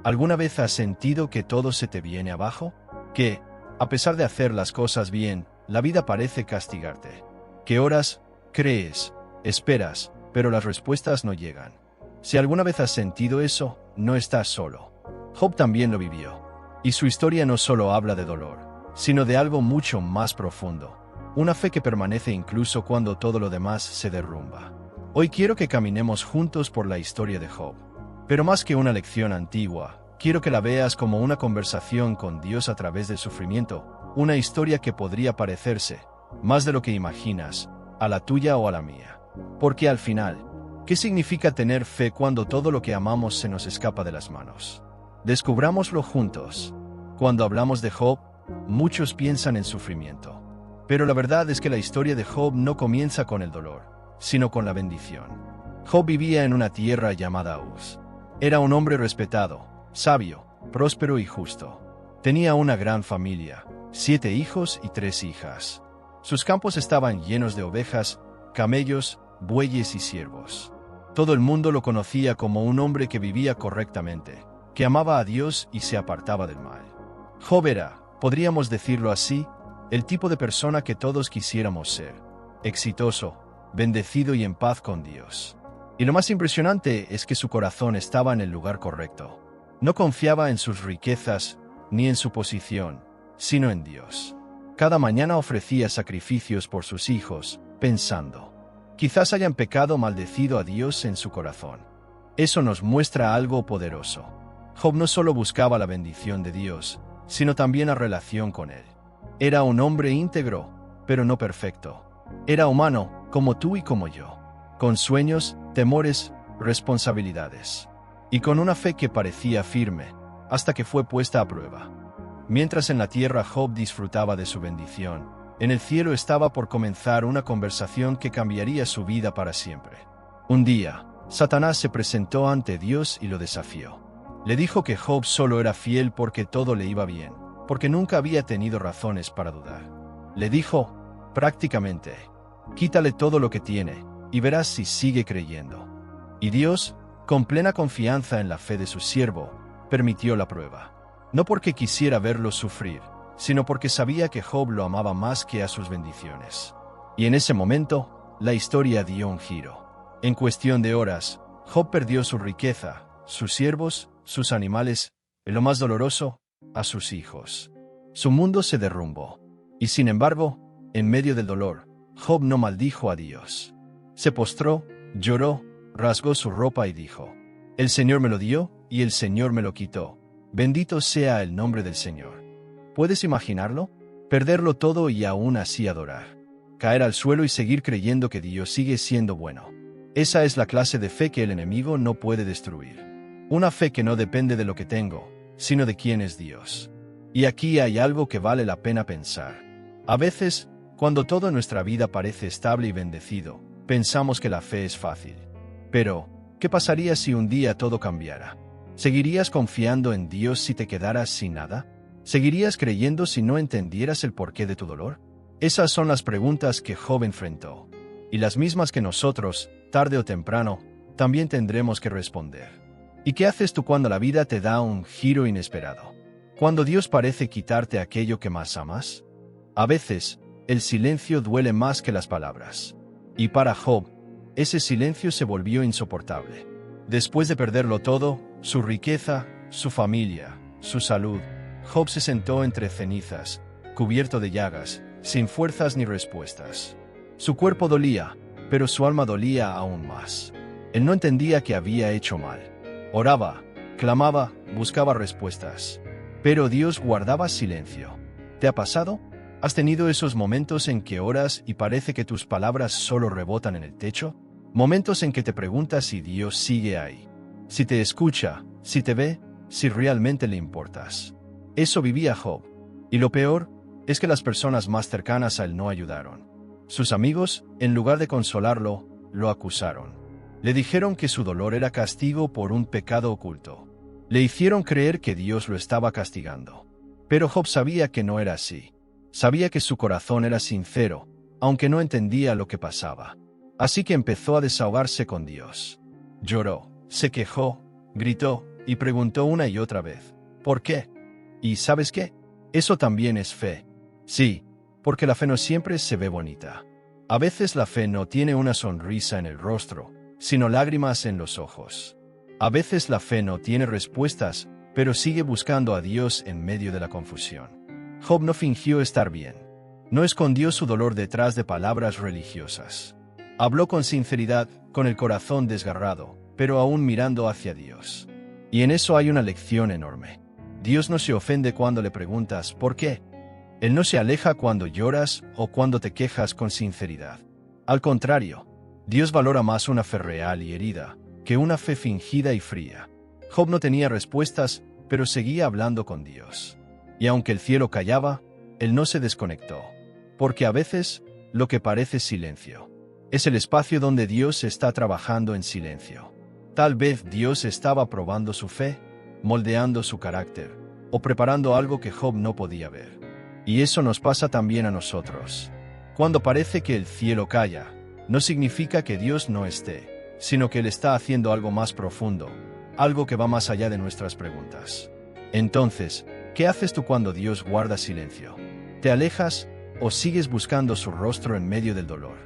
¿Alguna vez has sentido que todo se te viene abajo? Que, a pesar de hacer las cosas bien, la vida parece castigarte. Que oras, crees, esperas, pero las respuestas no llegan. Si alguna vez has sentido eso, no estás solo. Job también lo vivió. Y su historia no solo habla de dolor, sino de algo mucho más profundo. Una fe que permanece incluso cuando todo lo demás se derrumba. Hoy quiero que caminemos juntos por la historia de Job. Pero más que una lección antigua, quiero que la veas como una conversación con Dios a través del sufrimiento, una historia que podría parecerse, más de lo que imaginas, a la tuya o a la mía. Porque al final, ¿qué significa tener fe cuando todo lo que amamos se nos escapa de las manos? Descubrámoslo juntos. Cuando hablamos de Job, muchos piensan en sufrimiento. Pero la verdad es que la historia de Job no comienza con el dolor, sino con la bendición. Job vivía en una tierra llamada Uz. Era un hombre respetado, sabio, próspero y justo. Tenía una gran familia, 7 hijos y 3 hijas. Sus campos estaban llenos de ovejas, camellos, bueyes y ciervos. Todo el mundo lo conocía como un hombre que vivía correctamente, que amaba a Dios y se apartaba del mal. Job era, podríamos decirlo así, el tipo de persona que todos quisiéramos ser: exitoso, bendecido y en paz con Dios. Y lo más impresionante es que su corazón estaba en el lugar correcto. No confiaba en sus riquezas ni en su posición, sino en Dios. Cada mañana ofrecía sacrificios por sus hijos, pensando: quizás hayan pecado o maldecido a Dios en su corazón. Eso nos muestra algo poderoso. Job no solo buscaba la bendición de Dios, sino también la relación con Él. Era un hombre íntegro, pero no perfecto. Era humano, como tú y como yo, con sueños, temores, responsabilidades. Y con una fe que parecía firme, hasta que fue puesta a prueba. Mientras en la tierra Job disfrutaba de su bendición, en el cielo estaba por comenzar una conversación que cambiaría su vida para siempre. Un día, Satanás se presentó ante Dios y lo desafió. Le dijo que Job solo era fiel porque todo le iba bien, porque nunca había tenido razones para dudar. Le dijo, prácticamente: quítale todo lo que tiene, y verás si sigue creyendo. Y Dios, con plena confianza en la fe de su siervo, permitió la prueba. No porque quisiera verlo sufrir, sino porque sabía que Job lo amaba más que a sus bendiciones. Y en ese momento, la historia dio un giro. En cuestión de horas, Job perdió su riqueza, sus siervos, sus animales, y lo más doloroso, a sus hijos. Su mundo se derrumbó. Y sin embargo, en medio del dolor, Job no maldijo a Dios. Se postró, lloró, rasgó su ropa y dijo: el Señor me lo dio, y el Señor me lo quitó. Bendito sea el nombre del Señor. ¿Puedes imaginarlo? Perderlo todo y aún así adorar. Caer al suelo y seguir creyendo que Dios sigue siendo bueno. Esa es la clase de fe que el enemigo no puede destruir. Una fe que no depende de lo que tengo, sino de quién es Dios. Y aquí hay algo que vale la pena pensar. A veces, cuando todo en nuestra vida parece estable y bendecido, pensamos que la fe es fácil. Pero, ¿qué pasaría si un día todo cambiara? ¿Seguirías confiando en Dios si te quedaras sin nada? ¿Seguirías creyendo si no entendieras el porqué de tu dolor? Esas son las preguntas que Job enfrentó, y las mismas que nosotros, tarde o temprano, también tendremos que responder. ¿Y qué haces tú cuando la vida te da un giro inesperado? Cuando Dios parece quitarte aquello que más amas. A veces, el silencio duele más que las palabras. Y para Job, ese silencio se volvió insoportable. Después de perderlo todo, su riqueza, su familia, su salud, Job se sentó entre cenizas, cubierto de llagas, sin fuerzas ni respuestas. Su cuerpo dolía, pero su alma dolía aún más. Él no entendía que había hecho mal. Oraba, clamaba, buscaba respuestas. Pero Dios guardaba silencio. ¿Te ha pasado? ¿Has tenido esos momentos en que oras y parece que tus palabras solo rebotan en el techo? Momentos en que te preguntas si Dios sigue ahí, si te escucha, si te ve, si realmente le importas. Eso vivía Job. Y lo peor es que las personas más cercanas a él no ayudaron. Sus amigos, en lugar de consolarlo, lo acusaron. Le dijeron que su dolor era castigo por un pecado oculto. Le hicieron creer que Dios lo estaba castigando. Pero Job sabía que no era así. Sabía que su corazón era sincero, aunque no entendía lo que pasaba. Así que empezó a desahogarse con Dios. Lloró, se quejó, gritó, y preguntó una y otra vez, ¿por qué? ¿Y sabes qué? Eso también es fe. Sí, porque la fe no siempre se ve bonita. A veces la fe no tiene una sonrisa en el rostro, sino lágrimas en los ojos. A veces la fe no tiene respuestas, pero sigue buscando a Dios en medio de la confusión. Job no fingió estar bien. No escondió su dolor detrás de palabras religiosas. Habló con sinceridad, con el corazón desgarrado, pero aún mirando hacia Dios. Y en eso hay una lección enorme. Dios no se ofende cuando le preguntas ¿por qué? Él no se aleja cuando lloras o cuando te quejas con sinceridad. Al contrario, Dios valora más una fe real y herida que una fe fingida y fría. Job no tenía respuestas, pero seguía hablando con Dios. Y aunque el cielo callaba, él no se desconectó. Porque a veces, lo que parece silencio es el espacio donde Dios está trabajando en silencio. Tal vez Dios estaba probando su fe, moldeando su carácter, o preparando algo que Job no podía ver. Y eso nos pasa también a nosotros. Cuando parece que el cielo calla, no significa que Dios no esté, sino que Él está haciendo algo más profundo, algo que va más allá de nuestras preguntas. Entonces, ¿qué haces tú cuando Dios guarda silencio? ¿Te alejas o sigues buscando su rostro en medio del dolor?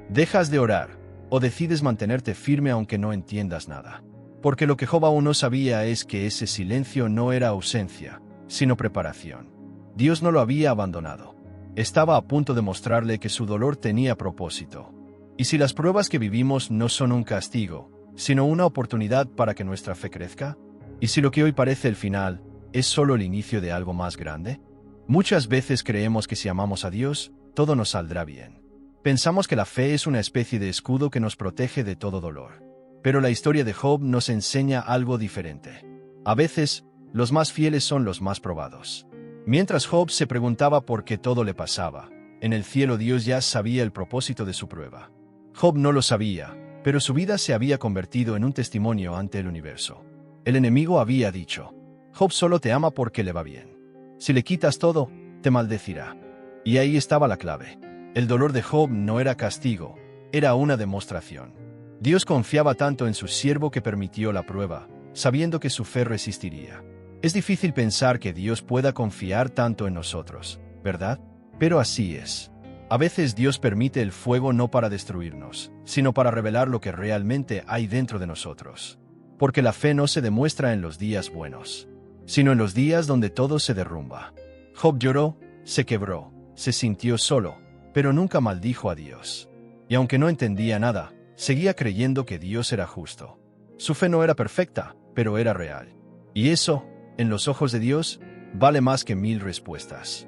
¿Dejas de orar o decides mantenerte firme aunque no entiendas nada? Porque lo que Job aún no sabía es que ese silencio no era ausencia, sino preparación. Dios no lo había abandonado. Estaba a punto de mostrarle que su dolor tenía propósito. Y si las pruebas que vivimos no son un castigo, sino una oportunidad para que nuestra fe crezca, y si lo que hoy parece el final es solo el inicio de algo más grande, muchas veces creemos que si amamos a Dios, todo nos saldrá bien. Pensamos que la fe es una especie de escudo que nos protege de todo dolor. Pero la historia de Job nos enseña algo diferente. A veces, los más fieles son los más probados. Mientras Job se preguntaba por qué todo le pasaba, en el cielo Dios ya sabía el propósito de su prueba. Job no lo sabía, pero su vida se había convertido en un testimonio ante el universo. El enemigo había dicho, Job solo te ama porque le va bien. Si le quitas todo, te maldecirá. Y ahí estaba la clave. El dolor de Job no era castigo, era una demostración. Dios confiaba tanto en su siervo que permitió la prueba, sabiendo que su fe resistiría. Es difícil pensar que Dios pueda confiar tanto en nosotros, ¿verdad? Pero así es. A veces Dios permite el fuego no para destruirnos, sino para revelar lo que realmente hay dentro de nosotros. Porque la fe no se demuestra en los días buenos, sino en los días donde todo se derrumba. Job lloró, se quebró, se sintió solo, pero nunca maldijo a Dios. Y aunque no entendía nada, seguía creyendo que Dios era justo. Su fe no era perfecta, pero era real. Y eso, en los ojos de Dios, vale más que 1000 respuestas.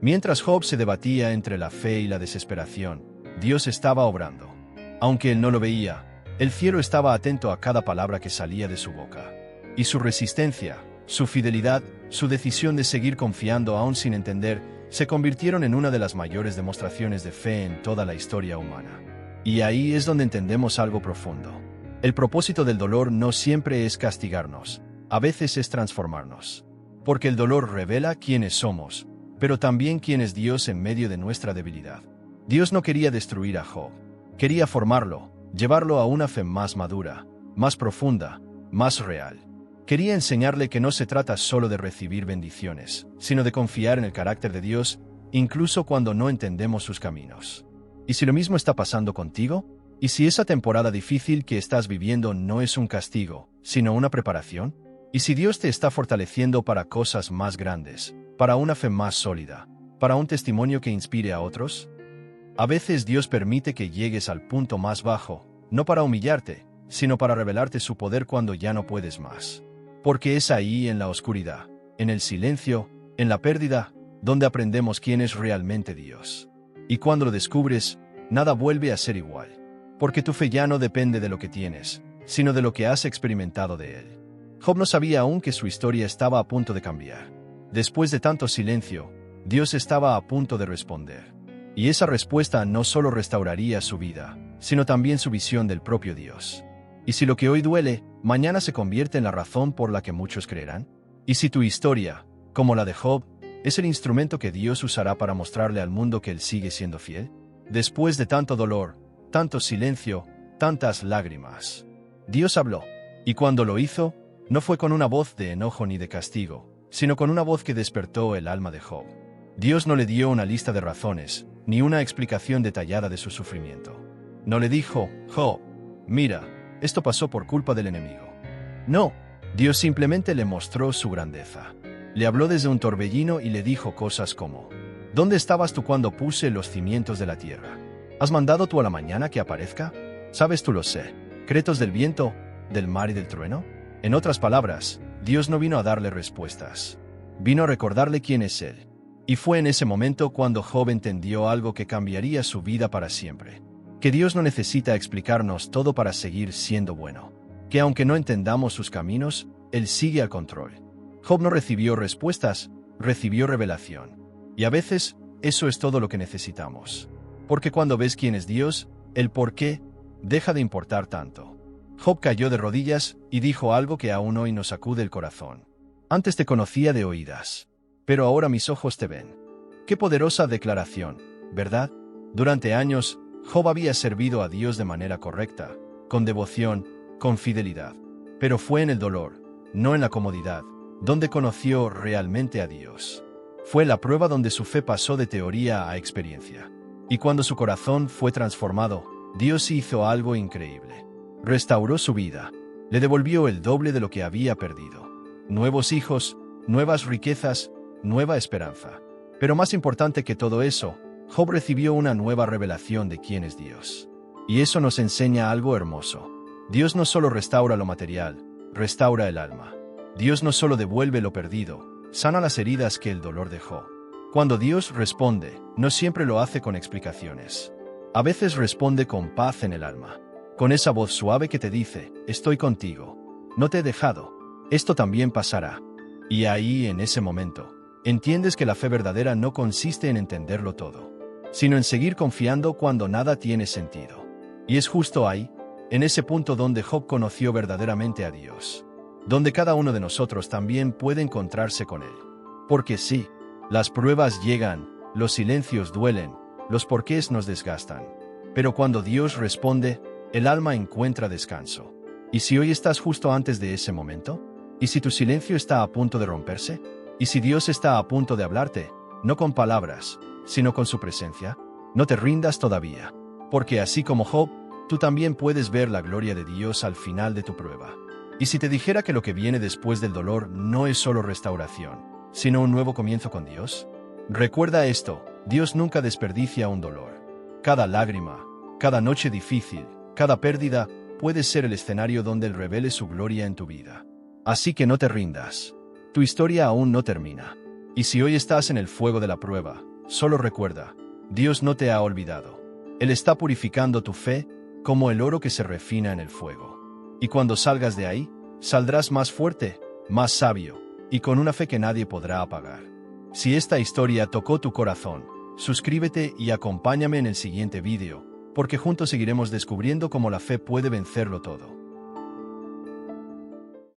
Mientras Job se debatía entre la fe y la desesperación, Dios estaba obrando. Aunque él no lo veía, el cielo estaba atento a cada palabra que salía de su boca. Y su resistencia, su fidelidad, su decisión de seguir confiando aún sin entender, se convirtieron en una de las mayores demostraciones de fe en toda la historia humana. Y ahí es donde entendemos algo profundo. El propósito del dolor no siempre es castigarnos, a veces es transformarnos. Porque el dolor revela quiénes somos, pero también quién es Dios en medio de nuestra debilidad. Dios no quería destruir a Job, quería formarlo, llevarlo a una fe más madura, más profunda, más real. Quería enseñarle que no se trata solo de recibir bendiciones, sino de confiar en el carácter de Dios, incluso cuando no entendemos sus caminos. ¿Y si lo mismo está pasando contigo? ¿Y si esa temporada difícil que estás viviendo no es un castigo, sino una preparación? ¿Y si Dios te está fortaleciendo para cosas más grandes, para una fe más sólida, para un testimonio que inspire a otros? A veces Dios permite que llegues al punto más bajo, no para humillarte, sino para revelarte su poder cuando ya no puedes más. Porque es ahí en la oscuridad, en el silencio, en la pérdida, donde aprendemos quién es realmente Dios. Y cuando lo descubres, nada vuelve a ser igual. Porque tu fe ya no depende de lo que tienes, sino de lo que has experimentado de él. Job no sabía aún que su historia estaba a punto de cambiar. Después de tanto silencio, Dios estaba a punto de responder. Y esa respuesta no solo restauraría su vida, sino también su visión del propio Dios. Y si lo que hoy duele, mañana se convierte en la razón por la que muchos creerán. Y si tu historia, como la de Job, es el instrumento que Dios usará para mostrarle al mundo que Él sigue siendo fiel. Después de tanto dolor, tanto silencio, tantas lágrimas, Dios habló. Y cuando lo hizo, No fue con una voz de enojo ni de castigo, sino con una voz que despertó el alma de Job. Dios no le dio una lista de razones, ni una explicación detallada de su sufrimiento. No le dijo, Job, mira, esto pasó por culpa del enemigo. No, Dios simplemente le mostró su grandeza. Le habló desde un torbellino y le dijo cosas como, ¿dónde estabas tú cuando puse los cimientos de la tierra? ¿Has mandado tú a la mañana que aparezca? ¿Sabes tú los secretos del viento, del mar y del trueno? En otras palabras, Dios no vino a darle respuestas. Vino a recordarle quién es Él. Y fue en ese momento cuando Job entendió algo que cambiaría su vida para siempre. Que Dios no necesita explicarnos todo para seguir siendo bueno. Que aunque no entendamos sus caminos, Él sigue al control. Job no recibió respuestas, recibió revelación. Y a veces, eso es todo lo que necesitamos. Porque cuando ves quién es Dios, el por qué, deja de importar tanto. Job cayó de rodillas y dijo algo que aún hoy nos sacude el corazón. Antes te conocía de oídas, pero ahora mis ojos te ven. Qué poderosa declaración, ¿verdad? Durante años, Job había servido a Dios de manera correcta, con devoción, con fidelidad. Pero fue en el dolor, no en la comodidad, donde conoció realmente a Dios. Fue la prueba donde su fe pasó de teoría a experiencia. Y cuando su corazón fue transformado, Dios hizo algo increíble. Restauró su vida. Le devolvió el doble de lo que había perdido. Nuevos hijos, nuevas riquezas, nueva esperanza. Pero más importante que todo eso, Job recibió una nueva revelación de quién es Dios. Y eso nos enseña algo hermoso. Dios no solo restaura lo material, restaura el alma. Dios no solo devuelve lo perdido, sana las heridas que el dolor dejó. Cuando Dios responde, no siempre lo hace con explicaciones. A veces responde con paz en el alma. Con esa voz suave que te dice, estoy contigo. No te he dejado. Esto también pasará. Y ahí, en ese momento, entiendes que la fe verdadera no consiste en entenderlo todo, sino en seguir confiando cuando nada tiene sentido. Y es justo ahí, en ese punto donde Job conoció verdaderamente a Dios, donde cada uno de nosotros también puede encontrarse con Él. Porque sí, las pruebas llegan, los silencios duelen, los porqués nos desgastan. Pero cuando Dios responde, el alma encuentra descanso. ¿Y si hoy estás justo antes de ese momento? ¿Y si tu silencio está a punto de romperse? ¿Y si Dios está a punto de hablarte, no con palabras, sino con su presencia? No te rindas todavía, porque así como Job, tú también puedes ver la gloria de Dios al final de tu prueba. Y si te dijera que lo que viene después del dolor no es solo restauración, sino un nuevo comienzo con Dios, recuerda esto, Dios nunca desperdicia un dolor. Cada lágrima, cada noche difícil, cada pérdida, puede ser el escenario donde Él revele su gloria en tu vida. Así que no te rindas. Tu historia aún no termina. Y si hoy estás en el fuego de la prueba, solo recuerda, Dios no te ha olvidado. Él está purificando tu fe, como el oro que se refina en el fuego. Y cuando salgas de ahí, saldrás más fuerte, más sabio, y con una fe que nadie podrá apagar. Si esta historia tocó tu corazón, suscríbete y acompáñame en el siguiente vídeo, porque juntos seguiremos descubriendo cómo la fe puede vencerlo todo.